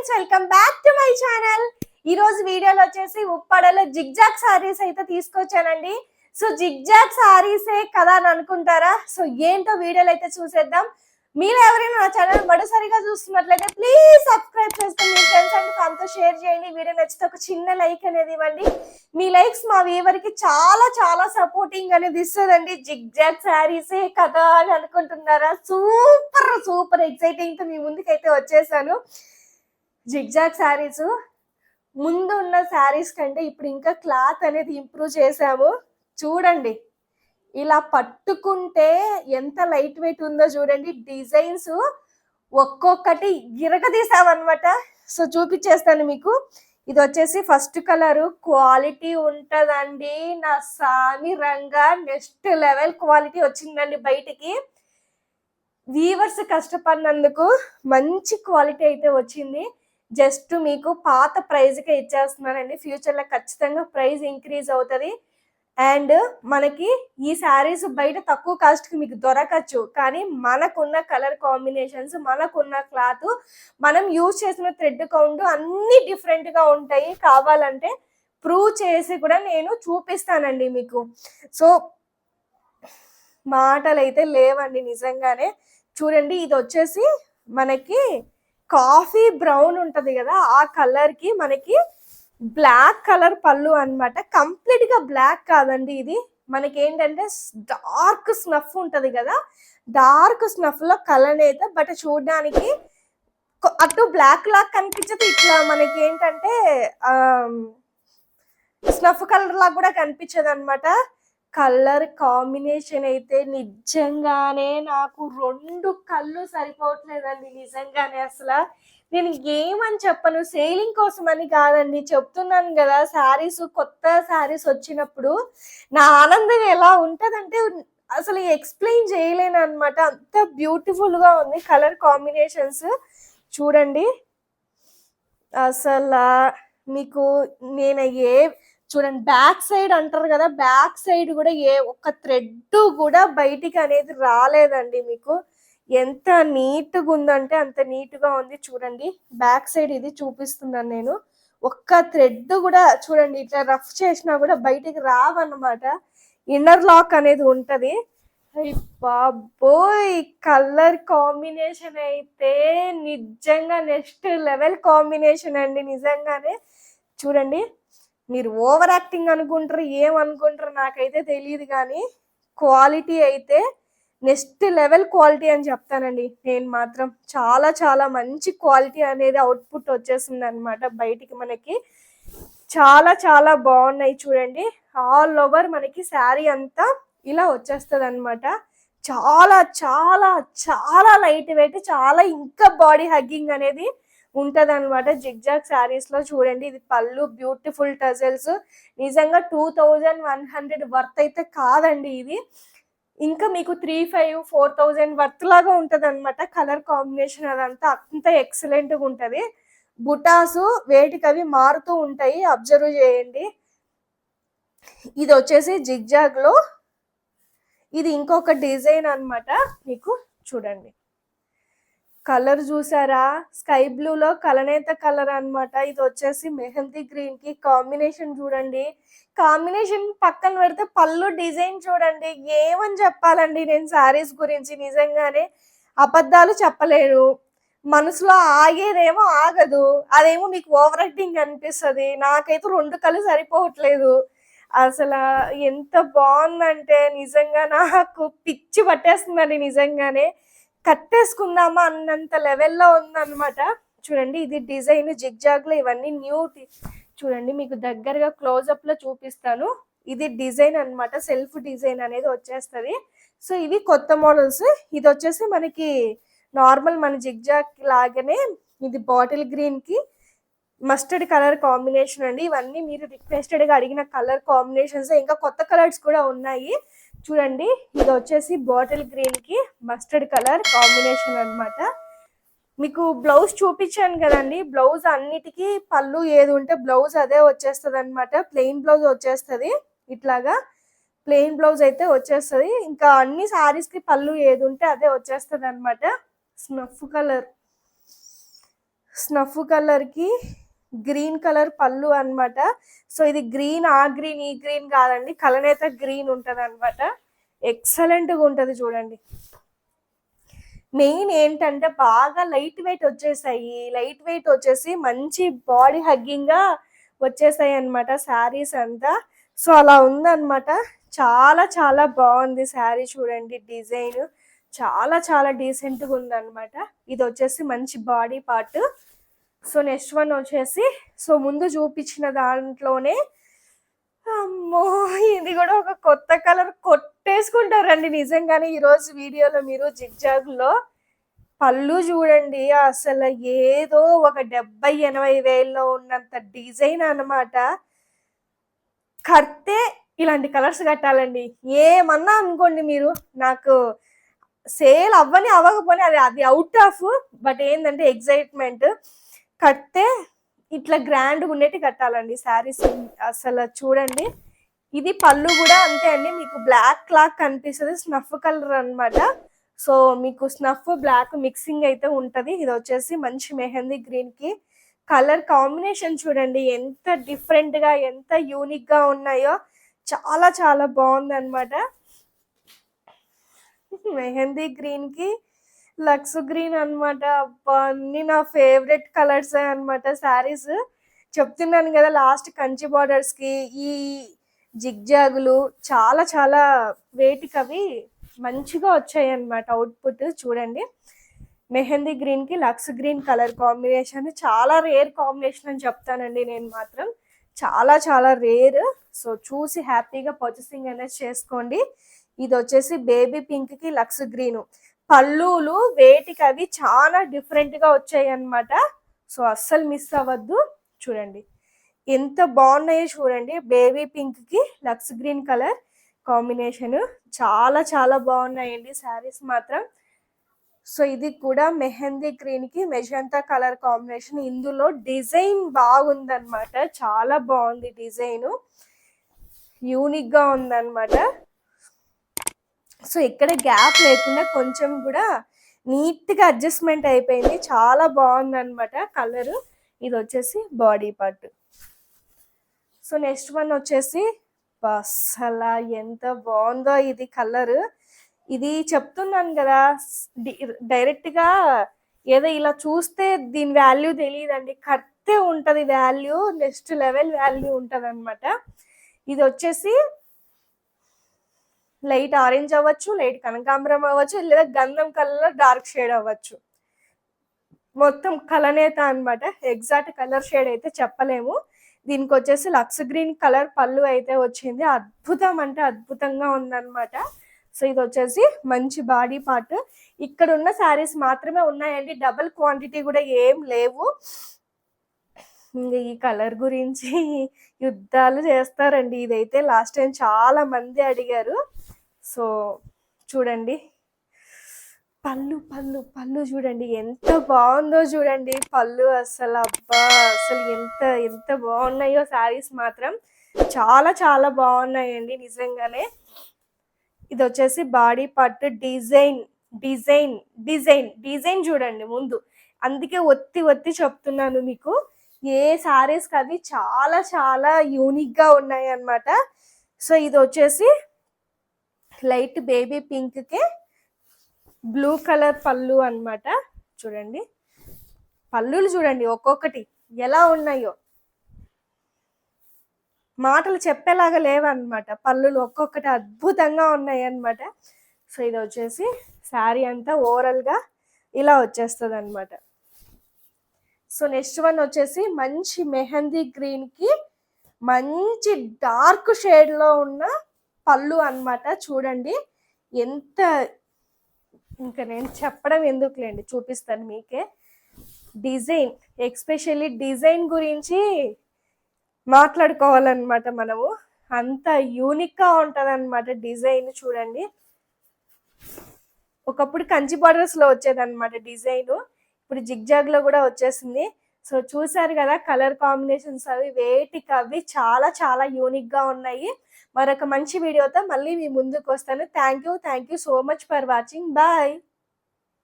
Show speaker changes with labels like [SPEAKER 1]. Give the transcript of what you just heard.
[SPEAKER 1] Friends, welcome back to my channel. ఈ రోజు వీడియోలో వచ్చేసి ఉప్పాడలో జిగ్జాగ్ సారీస్ అయితే తీసుకొచ్చానండి. సో జిగ్జాగ్ సారీసే కదా అని అనుకుంటారా? సో ఏంటో వీడియోలో అయితే చూసేద్దాం. మీరు ఎవరైనా నా ఛానల్ మొదటిసారిగా చూస్తున్నట్లయితే ప్లీజ్ సబ్స్క్రైబ్ చేసుకొని మీ ఫ్రెండ్స్ అండ్ ఫ్యామిలీతో షేర్ చేయండి. వీడియో నచ్చితే ఒక చిన్న లైక్ అనేది ఇవ్వండి. మీ లైక్స్ మా వ్యూవర్ కి చాలా చాలా సపోర్టింగ్ అనేది ఇస్తుందండి. జిగ్జాగ్ సారీసే కదా అని అనుకుంటున్నారా? సూపర్ సూపర్ ఎక్సైటింగ్ తో మీ ముందుకైతే వచ్చేసాను. జిగ్జాగ్ శారీస్ ముందు ఉన్న శారీస్ కంటే ఇప్పుడు ఇంకా క్లాత్ అనేది ఇంప్రూవ్ చేసాము. చూడండి, ఇలా పట్టుకుంటే ఎంత లైట్ వెయిట్ ఉందో చూడండి. డిజైన్స్ ఒక్కొక్కటి గిరగదీసామన్నమాట. సో చూపించేస్తాను మీకు. ఇది వచ్చేసి ఫస్ట్ కలర్. క్వాలిటీ ఉంటదండి. నా సామి రంగా నెక్స్ట్ లెవెల్ క్వాలిటీ వచ్చిందండి బయటికి. వీవర్స్ కష్టపడినందుకు మంచి క్వాలిటీ అయితే వచ్చింది. జస్ట్ మీకు పాత ప్రైజ్కే ఇచ్చేస్తున్నానండి. ఫ్యూచర్లో ఖచ్చితంగా ప్రైస్ ఇంక్రీజ్ అవుతుంది. అండ్ మనకి ఈ శారీస్ బయట తక్కువ కాస్ట్కి మీకు దొరకచ్చు, కానీ మనకున్న కలర్ కాంబినేషన్స్, మనకున్న క్లాత్, మనం యూజ్ చేసిన థ్రెడ్ కౌంట్ అన్నీ డిఫరెంట్గా ఉంటాయి. కావాలంటే ప్రూవ్ చేసి కూడా నేను చూపిస్తానండి మీకు. సో మాటలు అయితే లేవండి నిజంగానే. చూడండి, ఇది వచ్చేసి మనకి కాఫీ బ్రౌన్ ఉంటది కదా, ఆ కలర్ కి మనకి బ్లాక్ కలర్ పళ్ళు అన్నమాట. కంప్లీట్ గా బ్లాక్ కాదండి, ఇది మనకి ఏంటంటే డార్క్ స్నఫ్ ఉంటది కదా, డార్క్ స్నఫ్ లో కలర్ అయితే బట్ చూడడానికి అటు బ్లాక్ లాగా కనిపించదు, ఇట్లా మనకి ఏంటంటే స్నఫ్ కలర్ లాగా కూడా కనిపించదు అనమాట. కలర్ కాంబినేషన్ అయితే నిజంగానే నాకు రెండు కళ్ళు సరిపోవట్లేదండి. నిజంగానే అసలు నేను ఏమని చెప్పను. సేలింగ్ కోసం అని కాదండి, చెప్తున్నాను కదా. శారీస్, కొత్త శారీస్ వచ్చినప్పుడు నా ఆనందం ఎలా ఉంటదంటే అసలు ఎక్స్ప్లెయిన్ చేయలేను అనమాట. అంత బ్యూటిఫుల్ గా ఉంది కలర్ కాంబినేషన్స్. చూడండి అసలు మీకు నేను చూడండి, బ్యాక్ సైడ్ అంటారు కదా, బ్యాక్ సైడ్ కూడా ఏ ఒక్క థ్రెడ్ కూడా బయటికి అనేది రాలేదండి. మీకు ఎంత నీట్గా ఉందంటే అంత నీట్గా ఉంది. చూడండి, బ్యాక్ సైడ్ ఇది చూపిస్తున్నాను నేను. ఒక్క థ్రెడ్ కూడా చూడండి, ఇట్లా రఫ్ చేసినా కూడా బయటికి రావన్నమాట. ఇన్నర్ లాక్ అనేది ఉంటది. బాబోయ్, కలర్ కాంబినేషన్ అయితే నిజంగా నెక్స్ట్ లెవెల్ కాంబినేషన్ అండి. నిజంగానే చూడండి, మీరు ఓవర్ యాక్టింగ్ అనుకుంటారు, ఏమనుకుంటారు నాకైతే తెలియదు, కానీ క్వాలిటీ అయితే నెక్స్ట్ లెవెల్ క్వాలిటీ అని చెప్తానండి నేను మాత్రం. చాలా చాలా మంచి క్వాలిటీ అనేది అవుట్పుట్ వచ్చేసింది అనమాట బయటికి. మనకి చాలా చాలా బాగున్నాయి. చూడండి, ఆల్ ఓవర్ మనకి శారీ అంతా ఇలా వచ్చేస్తుంది అనమాట. చాలా చాలా చాలా లైట్ వెయిట్, చాలా ఇంకా బాడీ హగ్గింగ్ అనేది ఉంటది అనమాట జిగ్జాగ్ శారీస్ లో. చూడండి, ఇది పళ్ళు, బ్యూటిఫుల్ టజల్స్. నిజంగా 2100 వర్త్ అయితే కాదండి ఇది. ఇంకా మీకు 3500-4000 వర్త్ లాగా ఉంటది అనమాట. కలర్ కాంబినేషన్ అదంతా అంత ఎక్సలెంట్ గా ఉంటది. బుటాసు వేటికవి మారుతూ ఉంటాయి, అబ్జర్వ్ చేయండి. ఇది వచ్చేసి జిగ్జాగ్ లో ఇది ఇంకొక డిజైన్ అనమాట. మీకు చూడండి, కలర్ చూసారా, స్కై బ్లూ లో కలనేత కలర్ అనమాట. ఇది వచ్చేసి మెహందీ గ్రీన్ కి కాంబినేషన్. చూడండి, కాంబినేషన్ పక్కన పెడితే పళ్ళు డిజైన్ చూడండి. ఏమని చెప్పాలండి నేను శారీస్ గురించి. నిజంగానే అబద్ధాలు చెప్పలేను. మనసులో ఆగేదేమో ఆగదు, అదేమో మీకు ఓవర్ యాక్టింగ్ అనిపిస్తుంది. నాకైతే రెండు కళ్ళు సరిపోవట్లేదు. అసలు ఎంత బాగుందంటే నిజంగా నాకు పిచ్చి పట్టేస్తుందండి. నిజంగానే కట్టేసుకుందామా అన్నంత లెవెల్లో ఉందన్నమాట. చూడండి, ఇది డిజైన్ జిగ్జాగ్ లో. ఇవన్నీ న్యూ. చూడండి, మీకు దగ్గరగా క్లోజ్అప్ లో చూపిస్తాను. ఇది డిజైన్ అన్నమాట, సెల్ఫ్ డిజైన్ అనేది వచ్చేస్తుంది. సో ఇవి కొత్త మోడల్స్. ఇది వచ్చేసి మనకి నార్మల్ మన జిగ్జాగ్ లాగానే, ఇది బాటిల్ గ్రీన్ కి మస్టర్డ్ కలర్ కాంబినేషన్ అండి. ఇవన్నీ మీరు రిక్వెస్టెడ్ గా అడిగిన కలర్ కాంబినేషన్స్. ఇంకా కొత్త కలర్స్ కూడా ఉన్నాయి. చూడండి, ఇది వచ్చేసి బాటిల్ గ్రీన్ కి మస్టర్డ్ కలర్ కాంబినేషన్ అన్నమాట. మీకు బ్లౌజ్ చూపించాను కదండి, బ్లౌజ్ అన్నిటికీ పళ్ళు ఏది ఉంటే బ్లౌజ్ అదే వచ్చేస్తుంది అనమాట. ప్లెయిన్ బ్లౌజ్ వచ్చేస్తుంది, ఇట్లాగా ప్లెయిన్ బ్లౌజ్ అయితే వచ్చేస్తుంది. ఇంకా అన్ని సారీస్ కి పళ్ళు ఏది ఉంటే అదే వచ్చేస్తుంది అనమాట. స్నఫ్ కలర్, స్నఫ్ కలర్ కి గ్రీన్ కలర్ పళ్ళు అన్నమాట. సో ఇది గ్రీన్, ఆ గ్రీన్ ఈ గ్రీన్ కాదండి, కలనేత గ్రీన్ ఉంటది అనమాట. ఎక్సలెంట్ గా ఉంటది చూడండి. మెయిన్ ఏంటంటే బాగా లైట్ వెయిట్ వచ్చేసాయి. లైట్ వెయిట్ వచ్చేసి మంచి బాడీ హగ్గింగ్ గా వచ్చేసాయి అనమాట శారీస్ అంతా. సో అలా ఉందన్నమాట. చాలా చాలా బాగుంది శారీ చూడండి. డిజైన్ చాలా చాలా డీసెంట్ గా ఉంది అనమాట. ఇది వచ్చేసి మంచి body part. So next one వచ్చేసి, సో ముందు చూపించిన దాంట్లోనే, అమ్మో ఇది కూడా ఒక కొత్త కలర్ కొట్టేసుకుంటారండి నిజంగానే ఈరోజు వీడియోలో మీరు. జిగ్జాగ్లో పళ్ళు చూడండి, అసలు ఏదో ఒక 70-80 వేల్లో ఉన్నంత డిజైన్ అన్నమాట. కడితే ఇలాంటి కలర్స్ కట్టాలండి. ఏమన్నా అనుకోండి మీరు, నాకు సేల్ అవ్వకపోయినా అది అవుట్ ఆఫ్, బట్ ఏంటంటే ఎగ్జైట్మెంట్. కడితే ఇట్లా గ్రాండ్గా ఉండేటి కట్టాలండి శారీస్. అసలు చూడండి, ఇది పళ్ళు కూడా అంతే అండి, మీకు బ్లాక్ లాక్ కనిపిస్తుంది, స్నఫ్ కలర్ అన్నమాట. సో మీకు స్నఫ్ బ్లాక్ మిక్సింగ్ అయితే ఉంటది. ఇది వచ్చేసి మంచి మెహందీ గ్రీన్ కి కలర్ కాంబినేషన్ చూడండి, ఎంత డిఫరెంట్ గా ఎంత యూనిక్ గా ఉన్నాయో. చాలా చాలా బాగుంది అనమాట. మెహందీ గ్రీన్ కి లక్స్ గ్రీన్ అన్నమాట. అబ్బా అన్ని నా ఫేవరెట్ కలర్స్ అన్నమాట శారీస్. చెప్తున్నాను కదా, లాస్ట్ కంచి బార్డర్స్ కి ఈ జిగ్జాగులు చాలా చాలా వేటికి అవి మంచిగా వచ్చాయి అన్నమాట. అవుట్పుట్ చూడండి. మెహందీ గ్రీన్ కి లక్స్ గ్రీన్ కలర్ కాంబినేషన్ చాలా రేర్ కాంబినేషన్ అని చెప్తానండి నేను మాత్రం. చాలా చాలా రేర్. సో చూసి హ్యాపీగా పర్చేసింగ్ అనేది చేసుకోండి. ఇది వచ్చేసి బేబీ పింక్ కి లక్స్ గ్రీన్. పళ్ళులు వేటికి అవి చాలా డిఫరెంట్ గా వచ్చాయి అన్నమాట. సో అస్సలు మిస్ అవ్వద్దు. చూడండి ఎంత బాగున్నాయో చూడండి. బేబీ పింక్ కి లక్స్ గ్రీన్ కలర్ కాంబినేషన్ చాలా చాలా బాగున్నాయండి శారీస్ మాత్రం. సో ఇది కూడా మెహందీ గ్రీన్ కి మెజంతా కలర్ కాంబినేషన్. ఇందులో డిజైన్ బాగుందన్నమాట, చాలా బాగుంది డిజైన్, యూనిక్ గా ఉందన్నమాట. సో ఇక్కడ గ్యాప్ లేకుండా కొంచెం కూడా నీట్ గా అడ్జస్ట్మెంట్ అయిపోయింది. చాలా బాగుంది అనమాట కలర్. ఇది వచ్చేసి body part. So next one వచ్చేసి, అసలు ఎంత బాగుందో ఇది కలర్. ఇది చెప్తున్నాను కదా, డైరెక్ట్ గా ఏదో ఇలా చూస్తే దీని వాల్యూ తెలియదండి, కడితే ఉంటది వాల్యూ, నెక్స్ట్ లెవెల్ వాల్యూ ఉంటది అనమాట. ఇది వచ్చేసి లైట్ ఆరెంజ్ అవ్వచ్చు, లైట్ కనకాంబరం అవ్వచ్చు, లేదా గంధం కలర్ డార్క్ షేడ్ అవ్వచ్చు. మొత్తం కలనేత అన్నమాట. ఎగ్జాక్ట్ కలర్ షేడ్ అయితే చెప్పలేము. దీనికి వచ్చేసి లక్స్ గ్రీన్ కలర్ పళ్ళు అయితే వచ్చింది. అద్భుతం అంటే అద్భుతంగా ఉందన్నమాట. సో ఇది వచ్చేసి మంచి బాడీ పార్ట్. ఇక్కడ ఉన్న శారీస్ మాత్రమే ఉన్నాయండి, డబుల్ క్వాంటిటీ కూడా ఏం లేవు. ఇంకా ఈ కలర్ గురించి యుద్ధాలు చేస్తారండి. ఇదైతే లాస్ట్ టైం చాలా మంది అడిగారు. సో చూడండి, పళ్ళు పళ్ళు పళ్ళు చూడండి ఎంత బాగుందో చూడండి పళ్ళు. అసలు అబ్బా అసలు ఎంత ఎంత బాగున్నాయో శారీస్ మాత్రం. చాలా చాలా బాగున్నాయండి నిజంగానే. ఇది వచ్చేసి body part. Design design design design చూడండి ముందు, అందుకే ఒత్తి ఒత్తి చెప్తున్నాను మీకు. ఏ శారీస్కి అది చాలా చాలా యూనిక్గా ఉన్నాయి అన్నమాట. సో ఇది వచ్చేసి లైట్ బేబీ పింక్కి బ్లూ కలర్ పళ్ళు అన్నమాట. చూడండి పళ్ళులు చూడండి ఒక్కొక్కటి ఎలా ఉన్నాయో, మాటలు చెప్పేలాగా లేవన్నమాట. పళ్ళులు ఒక్కొక్కటి అద్భుతంగా ఉన్నాయి అన్నమాట. సో ఇది వచ్చేసి శారీ అంతా ఓవరాల్గా ఇలా వచ్చేస్తుంది అనమాట. సో నెక్స్ట్ వన్ వచ్చేసి మంచి మెహందీ గ్రీన్కి మంచి డార్క్ షేడ్లో ఉన్న పళ్ళు అన్నమాట. చూడండి ఎంత, ఇంకా నేను చెప్పడం ఎందుకులేండి, చూపిస్తాను మీకే. డిజైన్, ఎక్స్పెషల్లీ డిజైన్ గురించి మాట్లాడుకోవాలన్నమాట మనము. అంత యూనిక్గా ఉంటుంది అనమాట డిజైన్. చూడండి ఒకప్పుడు కంచి బార్డర్స్లో వచ్చేదన్నమాట డిజైన్, ఇప్పుడు జిగ్జాగ్లో కూడా వచ్చేసింది. సో చూసారు కదా కలర్ కాంబినేషన్స్ అవి వేటికి అవి చాలా చాలా యూనిక్గా ఉన్నాయి. మరొక మంచి వీడియోతో మళ్ళీ మీ ముందుకు వస్తాను. Thank you so much for watching. Bye.